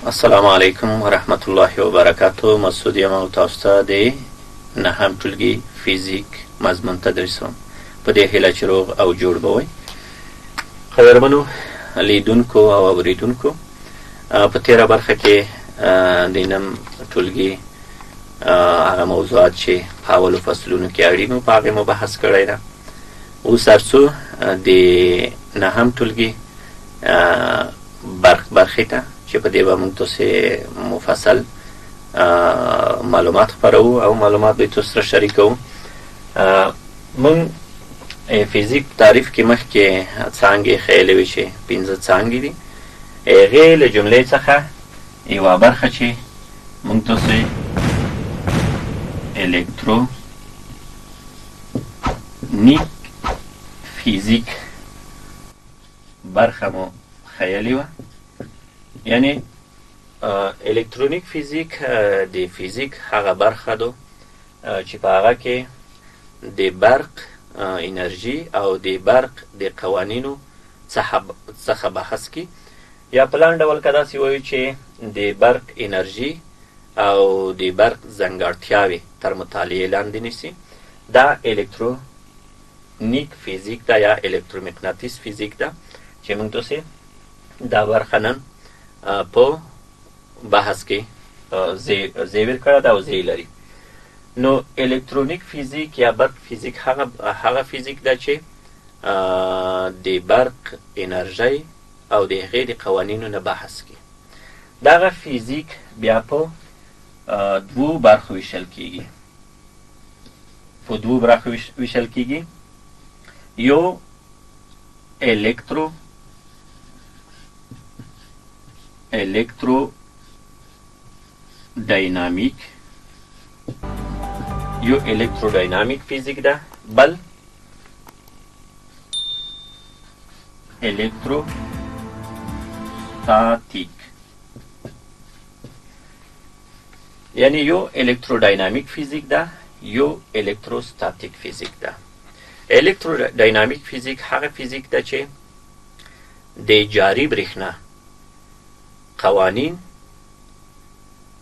السلام علیکم ورحمت الله وبرکاته. مسعود یم او تاسو ته د نهم ټولګي فیزیک مضمون تدریسوم. په دې هیله چې روغ او جوړ به وئ. قدرمنو لیدونکو او اوریدونکو، په تېره برخه کې د نهم ټولګي هغه موضوعات چې په اولو فصلونو کې اړین وو په هغې مو بحث کړی ده. اوس ارڅو د نهم ټولګي برخې ته چې په دې به موږ تاسې مفصل معلومات خپروو او معلومات به تاسو سره شریکوو. موږ فیزیک تعریف کې مخکې څانګې ښیلې وې چې 5 څانګې دي. هغې له جملې څخه یوه برخه چې موږ تاسې الکترونیک فیزیک برخه مو ښیلې وه. یعنی الکترونیک فیزیک د فیزیک هغه برخه ده چې په هغه کې د برق انرژي او د برق د قوانینو څخه بحث کی، یا په لاندې ډول که داسې وایو چې د برق انرژي او د برق ځانګړتیاوې تر مطالعې لاندې نیسي. دا الکترونیک فیزیک ده یا الکترومقناطیس فیزیک ده چې موږ تاسې دا برخه نن په بحث کې زیور کړه ده او ځای لري. نو الکترونیک فیزیک یا برق فیزیک هغه فیزیک ده چې د برق انرژي او د هغې د قوانینو نه بحث کوي. دغه فیزیک بیا په دوو برخو ویشل کیږي. یو الکترودینامیک فیزیک ده، بل الکتروستاتیک. یعنی یو الکترودینامیک فیزیک ده، یو الکتروستاتیک فیزیک ده. الکترودینامیک فیزیک هغه فیزیک ده چې د جاری برېښنا قوانین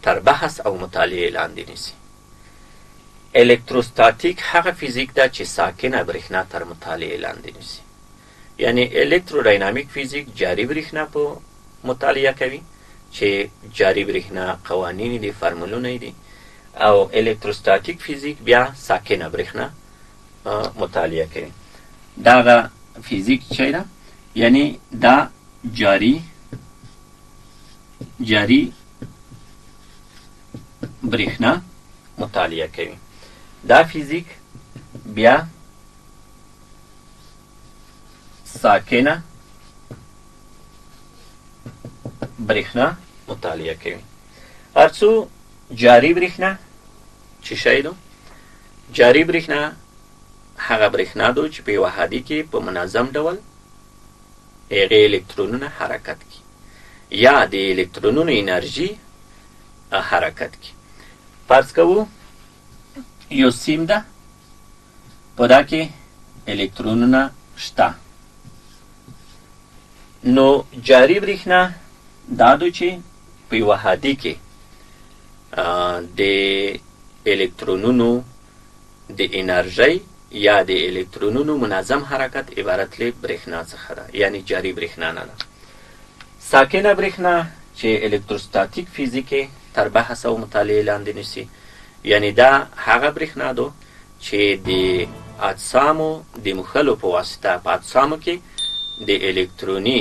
تر بحث او مطالعې لاندې نیسي. الکتروستاتیک هغه فیزیک ده چې ساکنه برېښنا تر مطالعې لاندې نیسي. یعنی الکترودینامیک فیزیک جاری برېښنا په مطالعه کوي چې جاری برېښنا قوانین دي، فرمولونه دي، او الکتروستاتیک فیزیک بیا ساکنه برېښنا مطالعه کوي. دغه فیزیک چې ده یعنی دا جاری برېښنا مطالعه کوي. دا فیزیک بیا ساکنه برېښنا مطالعه کوي. هرڅو جاری برېښنا چې شی ده، جاری برېښنا هغه برېښنا ده چې په یوه هادي کې په منظم ډول هغې الکترونونه حرکت کوي یا د الکترونونو انرژي حرکت کوي. فرض کوو یو سیم ده، په دا کې الکترونونه شته. نو جاری برېښنا دا ده چې په یوه هادي کې د الکترونونو د انرژي یا د الکترونونو منظم حرکت عبارت له برېښنا څخه ده، یعنی جاری برېښنا نه ده. ساکنه برېښنا چې الکتروستاتیک فیزیک تر بحث او مطالعې لاندې نیسي، یعنی دا هغه برېښنا ده چې د اجسامو د مخلو په واسطه په اجسامو کې د الکتروني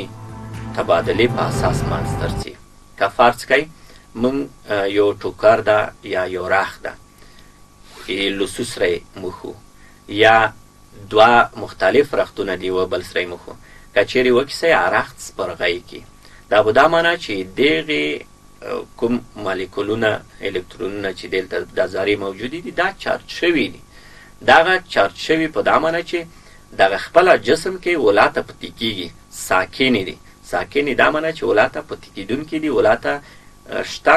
تبادلې په اساس منځته راځي. که فرض کوئ موږ یو ټوکر ده یا یو راخ ده لوسو سره موښو، یا دوه مختلف رختونه دي و بل سره موښو. که چیرې وکیسئ رخت سپرغۍ کې، دا به دا معنی چې دغې کوم مالیکولونه الکترونونه چې دلته د ذرې موجودې دي دا چارج شوي دي. دغه چارج شوي په دا معنی چې دغه خپله جسم کې ولاته پتې کېږي، ساکنې دي. ساکنې دا معنی چې ولاته پتې کېدونکي دي، ولاته شته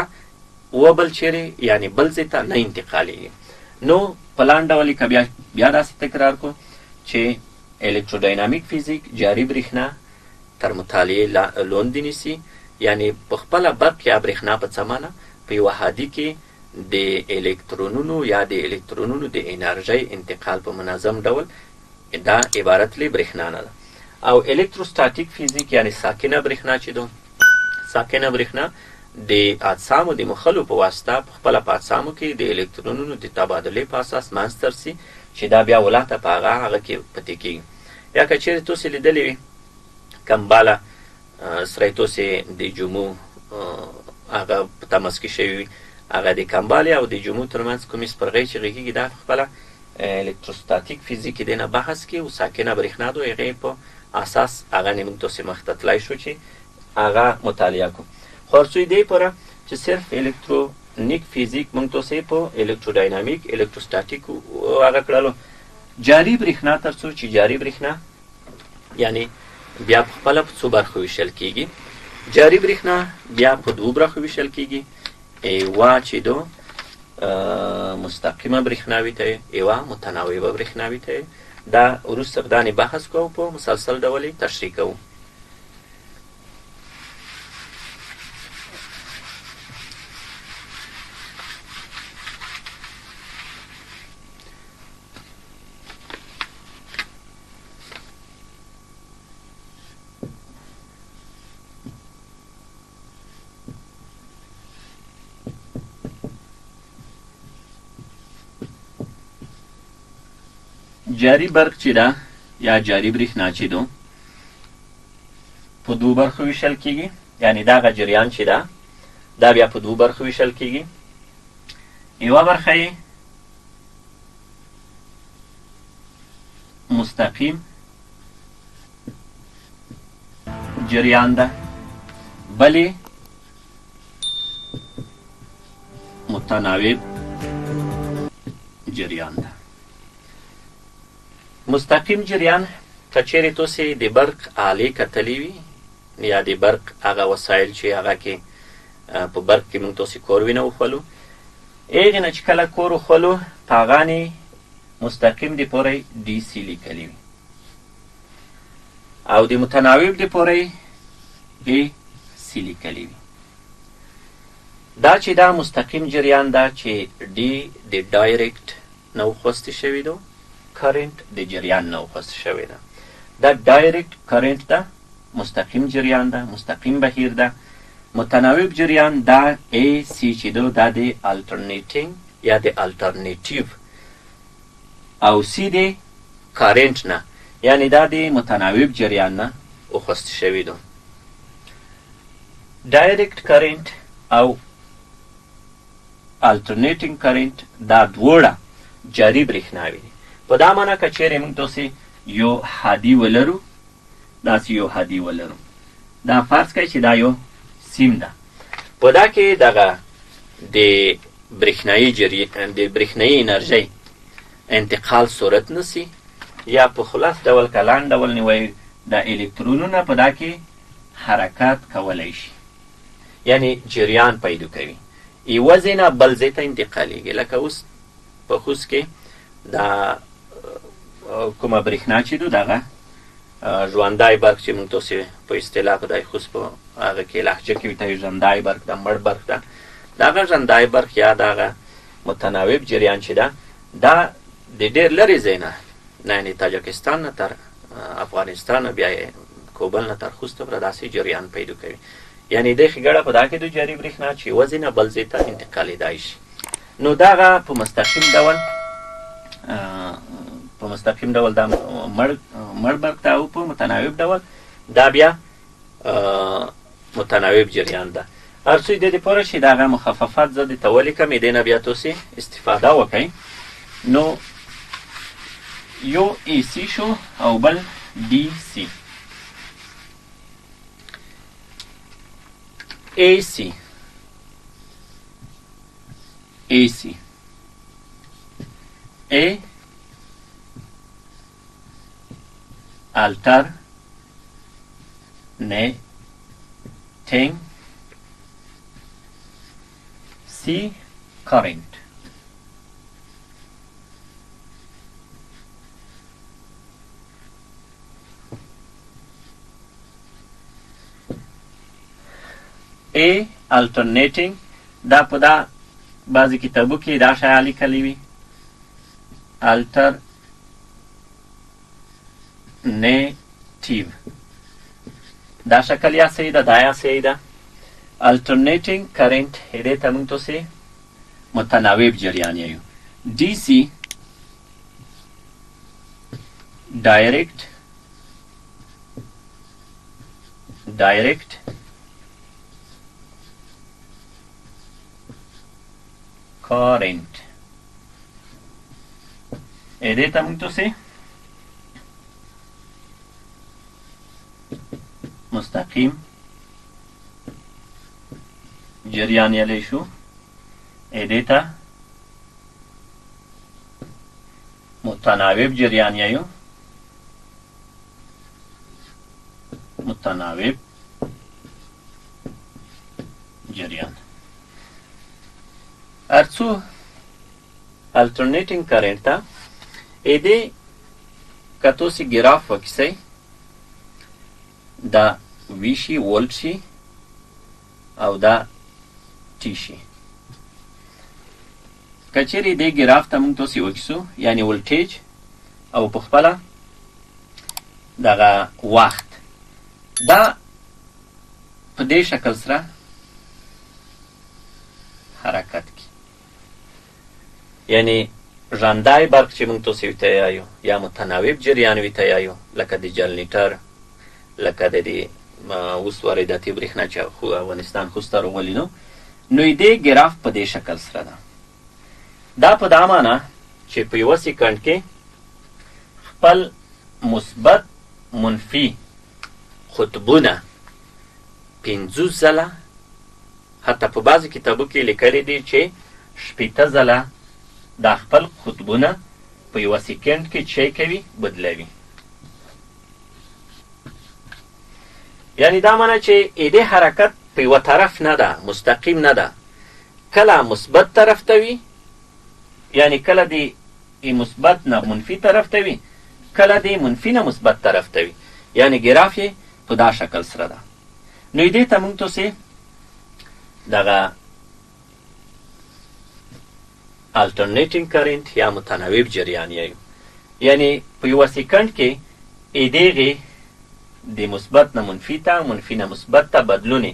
و بل چیرې یعنی بل ځای ته نه انتقالېږي. نو په لاندې ډول که بیا داسې تکرار کړو چې الکترودینامیک فیزیک جاری برېښنا تر مطالعې لاندې نیسي، یعنی په خپله برق یا برېښنا په څمانه په یوه هادي کې د الکترونونو یا د الکترونونو د انرژۍ انتقال په منظم ډول دا عبارت له برېښنا نه ده. او الکتروستاتیک فیزیک یعنی ساکنه برېښنا چې ده، ساکنه برېښنا د اجسامو د مخلو په واسطه په خپله په اجسامو کې د الکترونونو د تبادلې په اساس منځته رسي چې دا بیا ولاته په هغه کې پتې کېږي. یا که چېرې تاسې لیدلې وي کمباله سړی تاسې د جمو هغه په تماس کې شوي وي، هغه د کمبالې او د جمو ترمنځ کومې سپرغۍ چې غږېږي دا په خپله الکتروستاتیک فیزیک دی نه بحث کې او ساکنه برېښنا ده، هغې په اساس هغه نه موږ تاسې مخ ته تللی شو چې هغه مطالعه کړو. خو هر څو دې پوره چې صرف الکترونیک فیزیک موږ تاسې په الکتروډاینامیک الکتروستاتیک هغه کړلو. جاري برېښنا تر څو چې جاري برېښنا یعنی بیا په خپله په څو برخو ویشل کېږي. جاري برېښنا بیا په دوو برخو ویشل کېږي، یوه چې ده مستقیمه برېښناوي ته، یوه متناوبه برېښناوي ته. دا وروسته په دانې بحث کوو، په مسلسل ډول یې تشریح کوو. جاري برق چې ده یا جاري برېښنا چې ده په دوو برخو ویشل کېږي، یعنی دغه جریان چې ده دا بیا په دوو برخو ویشل کېږي. یوه برخه یې مستقیم جریان ده، بلې متناوب جریان ده. مستقیم جریان که چیرې تاسې د برق آلې کتلې وي یا د برق هغه وسایل چې هغه کې په برق کې موږ تاسې کور وینه وخولو، هغې نه چې کله کور وخولو په هغه نه مستقیم د پورې ډي سي لیکلي وي او د متناوب د پورې اي سي لیکلي وي. دا چې دا مستقیم جریان ده چې ډي د ډایرکټ نه وخوستې شوي ده، کرنٹ د جریان نه وخوستې شوی ده. دا ډایرکټ کرنٹ ده، مستقیم جریان ده، مستقیم بهیر ده. متناوب جریان دا ای سی چې ده دا د الټرنیټینګ یا د الټرنیټیو او سی د کرنٹ نه، یعنی دا د متناوب جریان نه وخوستې شوی ده. ډایرکټ کرنٹ او الټرنیټینګ کرنٹ دا دواړه جاري برېښناوي دي. په دا معنی که چیرې موږ تاسې یو هادي ولرو، داسې یو هادي ولرو، دا فرض کړئ چې دا یو سیم ده، په دا کې دغه د برېښنایي انرژۍ انتقال صورت نسی یا په خلاص ډول که لنډ ډول نیوی دا الکترونونه په دا کې حرکت کولی شي، یعنی جریان پیدا کوي، یوه ځای نه بل ځای ته انتقالیږي. لکه اوس په خوست کې دا کومه برېښنا چې ده دغه ژوندی برق چې موږ تاسې په اصطلاح په دای خوست په هغه کې لهجه کې وایي ژوندی برق ده، مړ برق ده. دغه ژوندی برق یا دغه متناوب جریان چې ده دا د ډېر لرې ځای نه یعنې تاجکستان نه تر افغانستان نه بیا یې کوبل نه تر خوسته پوره داسې جریان پیدا کوي. یعنې د ښېګړه په دا کې د جاري برېښنا چې یوه ځای نه بل ځای ته انتقالېدای شي. نو دغه په مستقیم ډول دا مړ برق ده او په متناوب ډول دا بیا متناوب جریان ده. هر څه د دې پاره چې دغه مخففات زه درته ولیکم، دې نه بیا تاسې استفاده وکئ. نو یو ای سی شو او بل ډي سی. ای سی A alternating C current. A alternating دا په دا بعضې کتابو کې دا شی لیکلی وي alternative دا شکل یا صحیح ده دا یا صحیح ده alternating current هدې ته موږ توسې متناوب جریان یایو DC direct current هدې ته موږ توسې مستقیم جریان یلی شو هدې ته متناوب جریان یایو متناوب جریان ارڅو alternating current ته هدې که تاسې ګراف وکیسئ دا وی شي ولټ شي او دا ټي شي که چیرې دې ګراف ته موږ تاسې وکیسو یعنې ولټیج او په خپله دغه وخت دا په دې شکل سره حرکت کی یعنی ژاندای برق چې موږ تاسې ورته یایو یا متناوب جریان ورته یایو لکه د جنریټر لکه د دې اوس وارداتي برېښنا چې افغانستان خو ستر غولي نو دې ګراف په دې شکل سره ده دا په دا معنی چې په یوه سیکنډ کې خپل مثبت منفي قطبونه 50 ځله حتی په بعضې کتابو کې لیکلی دي چې 80 ځله دا خپل قطبونه په یوه سیکنډ کې چی کوي بدلوي یعنی دا معنی چې ایدې حرکت په یوه طرف نه ده مستقیم نه ده کله مثبت طرف ته وي یعنی کله دې مثبت نه منفي طرف ته وي کله دې منفي نه مثبت طرف ته وي یعنی ګراف یې په دا شکل سره ده نو دې ته موږ تاسې دغه alternating current یا متناوب جریان یایو یعنی په یوه سیکنډ کې دغې د مثبت نه منفي ته منفي نه مثبت ته بدلونې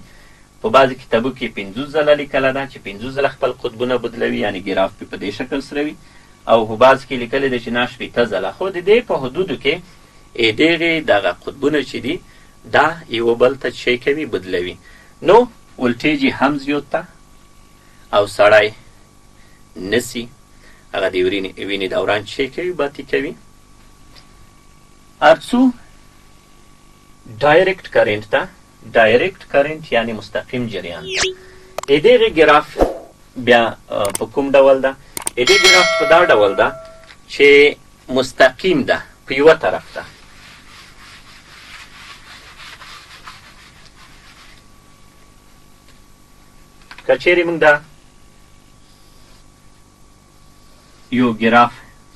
په بعضې کتابو کې 50 ځله لیکله ده چې 50 ځله خپل قطبونه بدلوي یعنی ګراف په دې شکل سره وي او په بعض کې لیکلی ده چې نه 80 ځله خو د دې په حدودو کې دغې دغه قطبونه چې دي دا یو بل ته چی کوي بدلوي نو ولټیج یې هم زیات ته او سړی نسی هغه د وینې دوران چی کوي باطي کوي ارڅو ډایرکټ کرنټ ته ډایرکټ کرنټ یعنی مستقیم جریان دغه ګراف بیا په کوم ډول ده دغه ګراف په دا ډول ده چې مستقیم ده په یوه طرف ته که چیرې موږ دا یو ګراف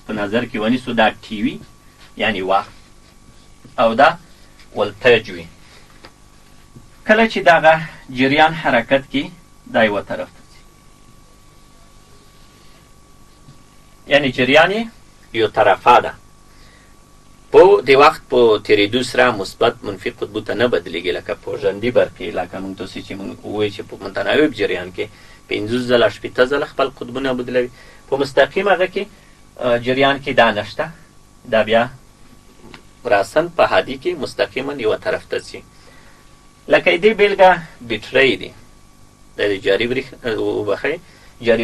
په نظر کې ونیسو دا ټي وي یعنی وخت او دا ولټیج وي کله چې دغه جریان حرکت کې دا یوه طرف ته ځي یعنی جریان یې یو طرفه ده په د وخت په تېرېدو سره مثبت منفي قطبو ته نه بدلېږي لکه په ژوندي برق کې لکه موږ تاسې چې موږ ووایو چې په متناوب جریان کې 50 ځله 80 ځله خپل قطبونه بدلوي په مستقیم هغه کې جریان کې دا نشته دا بیا راسن په هادي کې مستقیما یوه طرف ته ځي لکه دې بېلګه بیټرۍ دي دا د جاري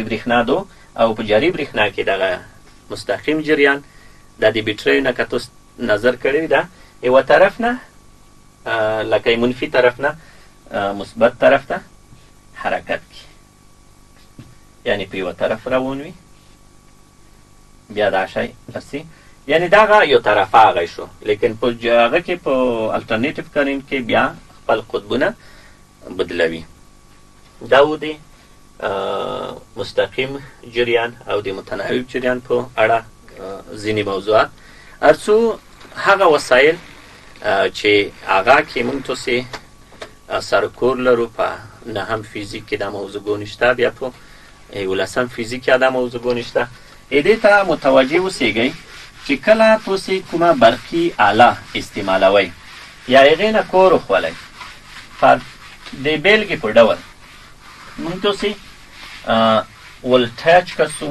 برېښنا دو او په جاري برېښنا کې دغه مستقیم جریان دا د بیټرۍ نه که تاسو نظر کړی دا یوه طرف نه لکه منفي طرف نه مثبت طرف ته حرکت کی یعنی په یوه طرف روان وي بیا دا شی رسي یعنی دغه یو طرفه هغه شو لیکن په هغه کې په الټرنیټیو کرنټ کې بیا خپل قطبونه بدلوي دا و د مستقیم جریان او د متناوب جریان په اړه ځینې موضوعات ارڅو هغه وسایل چې هغه کې موږ تاسې سرکور لرو په نهم فیزیک کې دا موضوعګانې شته، بیا په 11 فیزیک کې دا موضوعګانې شته. دې ته متوجه اوسیږئ چې کله تاسې کومه برقي آله استعمالوئ یا هغې نه کار واخلئ، د بیلګې په ډول موږ تاسې ولټیج کسو،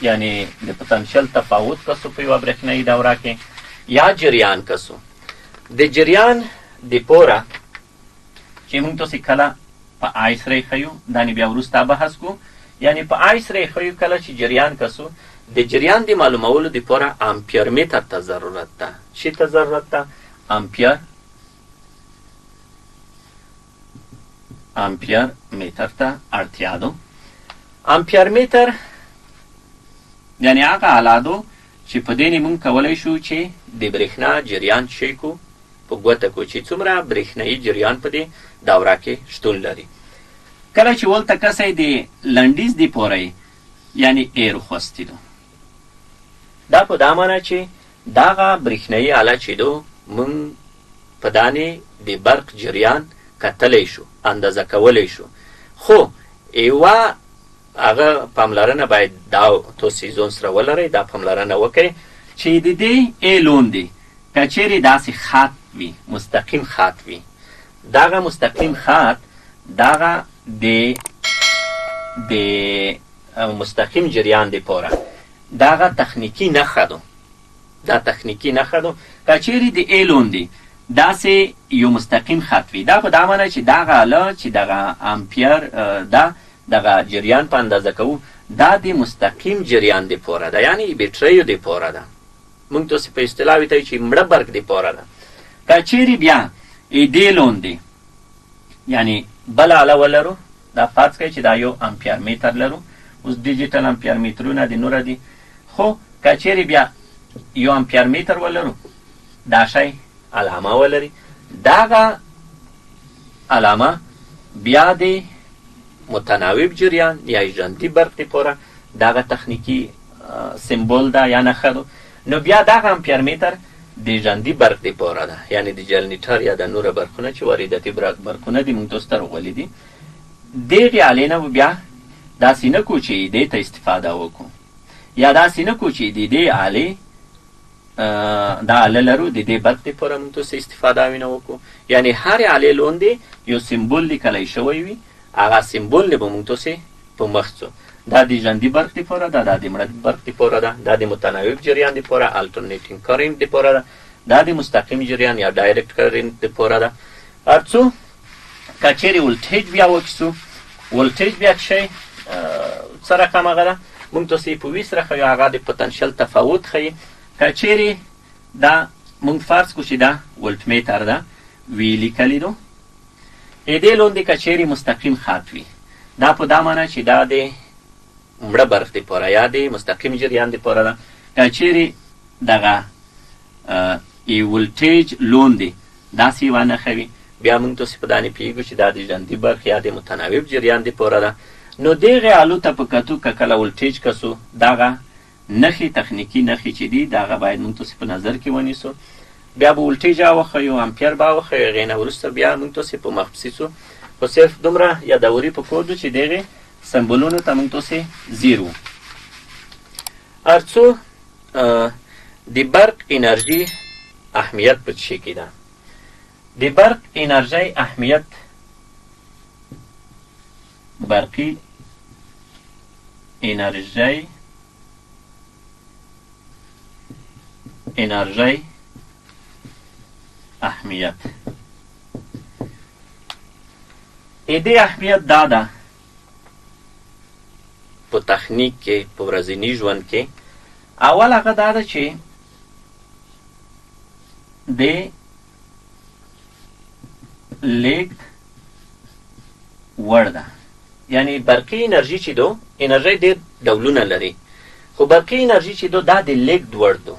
یعنی د پتنشل تفاوت کسو په یوه برېښنایي دوره کې، یا جریان کسو. د جریان دپاره چې موږ تاسې کله په آی سره ښیو، دا نه بیا وروسته بحث کو، یعنی په آی سره ښیو کله چې جریان کسو، د جریان د معلومولو دپاره امپیر میتر ته ضرورت ده. چی ته ضرورت ده؟ امپیر میتر ته اړتیا ده. امپیر میتر یعنی هغه آله ده چې په دې نه موږ کولی شو چې د برېښنا جریان چی کو، په ګوته کو چې څومره برېښنایي جریان په دې دوره کې شتون لري. کله چې ولته کسی د لنډیز دپاره یعنی ایر خوستی ده، دا په دا معنی چې دغه برېښنایي آله چې ده موږ په دانې د برق جریان کتلی شو، اندازه کولی شو. خو یوه هغه پاملرنه باید دا تاسې ځان سره ولرئ، دا پاملرنه وکړئ چې د دې ای لاندې که چیرې داسې خط وي، مستقیم خط وي، دغه مستقیم خط دغه د مستقیم جریان دپاره دغه تخنیکي نښه ده، دا تخنیکي نښه ده. که چیرې د ای لاندې داسې یو مستقیم خط وي، دا په دا معنی چې دغه آله چې دغه امپیر ده، دغه جریان په اندازه کوو، دا د مستقیم جریان دپاره ده، یعنی بیټریو دپاره ده. موږ تاسې په اصطلاح ویته چې مړه برق دپاره ده. که چیرې بیا دې لاندې یعنی بل آله ولرو، دا فرض کوئ چې دا یو امپیر میتر لرو، اوس ډیجیټل امپیر میترونه دي، نوره دي. خو که چیرې بیا یو امپیر میتر ولرو، دا شی علامه ولري، دغه علامه بیا د متناوب جریان یا ژوندي برق دپاره دغه تخنیکي سمبول ده یا نښه ده. نو بیا دغه امپیر میتر د ژوندي برق دپاره ده، یعنی د جنریټر یا د نوره برقونه چې واردتي برقونه دي موږ تاسو ته راغلي دي. دغې آلې نه بیا داسې نه کو چې دې ته استفاده وکړو، یا داسې نه کو چې د دې آلې دا آله لرو د دې برق دپاره موږ تاسې استفاده نه وکړو. یعنی هرې آلې لاندې یو سمبول لیکلی شوی وي، هغه سمبول نه به موږ تاسې په مخ څو. دا د ژوندي برق دپاره ده، دا د مړه برق دپاره ده، دا د متناوب جریان دپاره الټرنیټینګ کرنټ دپاره ده، دا د مستقیم جریان یا ډایرکټ کرنټ دپاره ده. هر څو که چیرې ولټیج بیا وکړو، ولټیج بیا شی څه رقم هغه ده، موږ تاسې په 20 سره ښیو، هغه د پتنشل تفاوت ښیي. که چیرې دا موږ فرض کړو چې دا ولټ میتر ده، وی لیکلی ده، دې لاندې که چیرې مستقیم خط وي، دا په دا معنی چې دا د مړه برق دپاره یا د مستقیم جریان دپاره ده. که چیرې دغه ولټیج لاندې داسې یوه نښه وي، بیا موږ تاسې په دا نه پوهېږو چې دا د ژوندي برق یا د متناوب جریان دپاره ده. نو دغې آلو ته په کتو که کله ولټیج کسو، دغه نښې تخنیکي نښې چې دي دغه باید موږ تاسې په نظر کې ونیسو. بیا به ولټیج وښیو، امپیر به وښیو، هغې نه وروسته بیا موږ تاسې په مخ پسې څو. خو صرف دومره یادوري پکار ده چې دغې سمبولونو ته موږ تاسې ځیر وو. هر څو د برق انرژي اهمیت په څه کې ده؟ د برق انرژۍ اهمیت، برقي انرژۍ اهمیت. دې اهمیت دا ده په تخنیک کې، په ورځني ژوند کې. اول هغه دا ده چې د لیږد وړ ده. یعنی برقي انرژي چې ده، انرژۍ ډېر ډولونه لري، خو برقي انرژي چې ده دا د لیږد وړ ده.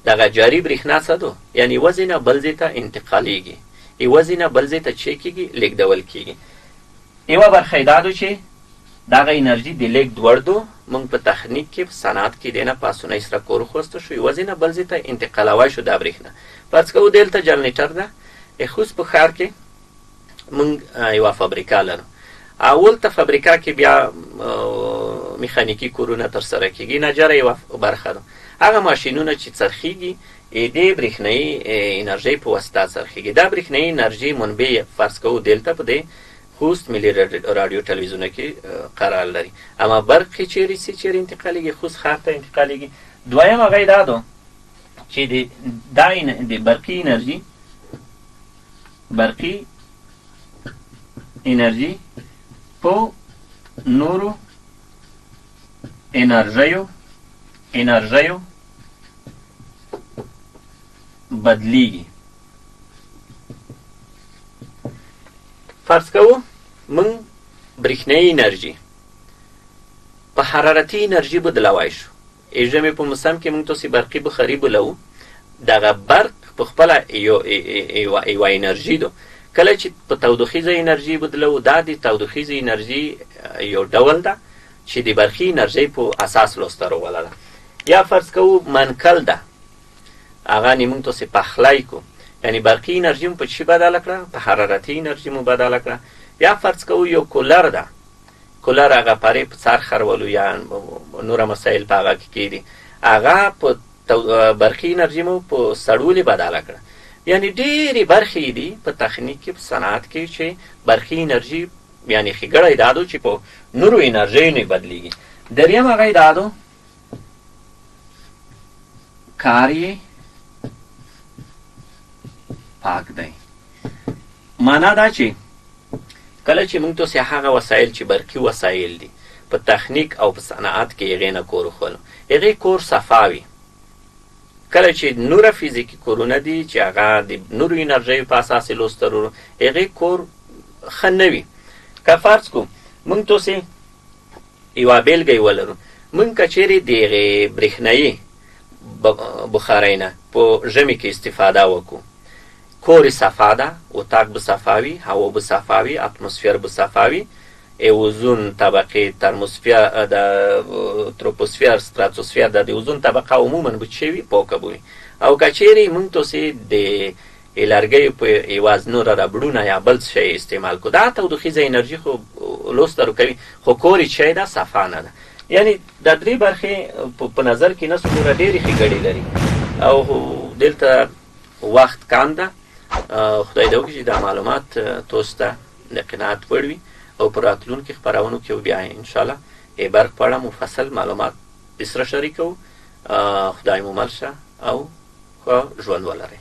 دغه جاري برېښنا څه ده؟ یعنی یوه ځای نه بل ځای ته انتقالیږي، یوه ځای نه بل ځای ته څه کېږي؟ لیږدول کېږي. یوه برخه یې دا ده چې دغه انرژي د لیږد وړ ده. موږ په تخنیک کې، په صنعت کې دی نه په اسانۍ سره کار وخوسته شو، یوه ځای نه بل ځای ته انتقالوی شو دا برېښنا. فرض کوو دلته جنریټر ده، خصوص په ښار کې موږ یوه فابریکه لرو. اول ته فابریکه کې بیا میخانیکي کورونه ترسره کېږي، نجاره یوه برخه ده. هغه ماشینونه چې څرخیږي د برېښنایي انرژۍ په واسطه څرخیږي. دا برېښنایي انرژي منبع فرض کوو دلته په دې خوست ملي رادیو ټلویزیون کې قرار لري. اما برق چیرې سي چیرې انتقالیږي؟ خوست ښار ته انتقالیږي. دویم هغه دا ده چې د برقي انرژي په نورو انرژیو بدلیږي. فرض کوو موږ برېښنایي انرژي په حرارتي انرژي بدلوای شو. ژمي په موسم کې موږ تاسې برقي بخاري بلوو. دغه برق په خپله یوه انرژي ده. کله چې په تودوخیزه انرژي بدلوو، دا د تودوخیزه انرژي یو ډول ده چې د برقي انرژۍ په اساس لاسته راوړله ده. یا فرض کوو منکل ده، هغه نه موږ تاسې پخلی کو، یعنی برقي انرژي مو په چی بدله کړه؟ په حرارتي انرژي مو بدله کړه. یا فرض کوو یو کولر ده، کولر هغه پرې په څرخ خرولو یا نوره مسایل په هغه کې کېدي، هغه په برقي انرژي مو په سړولې بدله کړه. یعنی ډېرې برخې دي په تخنیک کې، په صنعت کې چې برقي انرژي یعنی ښېګړی دا ده چې په نورو انرژیو نه بدلیږي. دریم هغه یې دا ده کار یې پاک دی. معنا دا چې کله چې موږ تاسې هغه وسایل چې برقي وسایل دي په تخنیک او په صنعت کې هغې نه کور وخولو، هغې کور صفا وي. کله چې نوره فیزیکي کورونه دي چې هغه د نورو انرژیو په اساس یې لاسته راوړو، هغې کور ښه نه وي. که فرض کو موږ تاسې یوه بیلګه ولرو، موږ که چیرې د هغې برېښنایي بخارۍ نه په ژمي کې استفاده وکړو، کور صفا ده، اتاق به صفا وي، هوا به صفا وي، اتمسفیر به صفا وي، اوزون طبقې د تروپوسفیر ستراتوسفیر د اوزون طبقه عموما به څه وي؟ پاکه به وي. او که چیرې موږ تاسې د لرګیو په عوض نوره ربړونه یا بل څه شی استعمال کړو، دا تودوخیزه انرژي خو لاسته راکوي، خو کور یې څه ده؟ صفا نه ده. یعنی دا درې برخې په نظر کې نسو ګوره ډېرې ښېګړې لري. او دلته وخت کم ده. خدای دې وکړي چې دا معلومات تاسو ته د قناعت وړ وي او په راتلونکي خپرونو کې بیا انشاءالله برق په اړه مفصل معلومات سره شریکوو. خدای مو مل شه او ښه ژوند ولرئ.